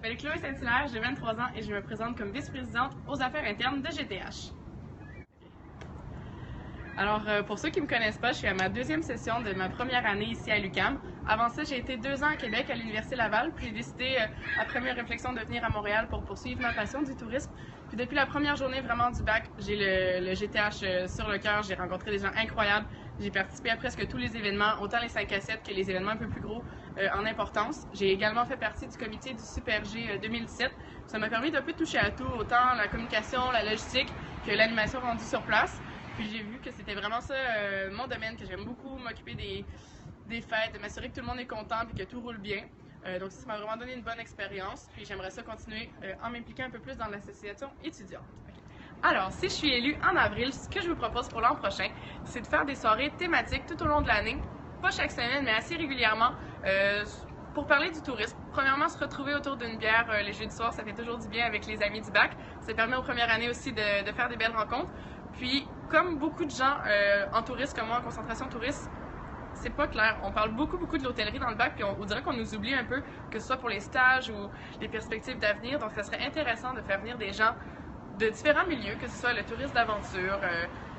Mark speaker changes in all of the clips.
Speaker 1: m'appelle Chloé Saint-Hilaire, j'ai 23 ans et je me présente comme vice-présidente aux affaires internes de GTH. Alors, pour ceux qui ne me connaissent pas, je suis à ma deuxième session de ma première année ici à l'UQAM. Avant ça, j'ai été 2 ans à Québec à l'Université Laval, puis j'ai décidé, après mes réflexions, de venir à Montréal pour poursuivre ma passion du tourisme. Puis depuis la première journée vraiment du bac, j'ai le GTH sur le cœur, j'ai rencontré des gens incroyables, j'ai participé à presque tous les événements, autant les 5 à 7 que les événements un peu plus gros en importance. J'ai également fait partie du comité du Super G 2017. Ça m'a permis d'un peu toucher à tout, autant la communication, la logistique que l'animation rendue sur place. Puis j'ai vu que c'était vraiment ça mon domaine, que j'aime beaucoup m'occuper des fêtes, de m'assurer que tout le monde est content et que tout roule bien. Donc ça m'a vraiment donné une bonne expérience. Puis j'aimerais ça continuer en m'impliquant un peu plus dans l'association étudiante. Okay. Alors, si je suis élue en avril, ce que je vous propose pour l'an prochain, c'est de faire des soirées thématiques tout au long de l'année. Pas chaque semaine, mais assez régulièrement. Pour parler du tourisme, premièrement, se retrouver autour d'une bière les jeudis soirs, ça fait toujours du bien avec les amis du bac. Ça permet aux premières années aussi de faire des belles rencontres. Puis, comme beaucoup de gens en tourisme, comme moi en concentration touriste, c'est pas clair. On parle beaucoup de l'hôtellerie dans le bac, puis on dirait qu'on nous oublie un peu, que ce soit pour les stages ou les perspectives d'avenir. Donc, ça serait intéressant de faire venir des gens de différents milieux, que ce soit le tourisme d'aventure,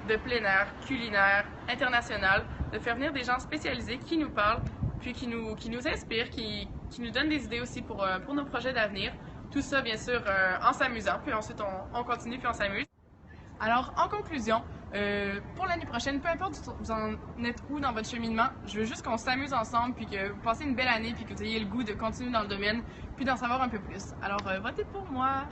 Speaker 1: de plein air, culinaire, international, de faire venir des gens spécialisés qui nous parlent, puis qui nous inspirent, qui nous donnent des idées aussi pour nos projets d'avenir. Tout ça, bien sûr, en s'amusant, puis ensuite on continue, puis on s'amuse. Alors, en conclusion, pour l'année prochaine, peu importe vous en êtes où dans votre cheminement, je veux juste qu'on s'amuse ensemble, puis que vous passez une belle année, puis que vous ayez le goût de continuer dans le domaine, puis d'en savoir un peu plus. Alors, votez pour moi!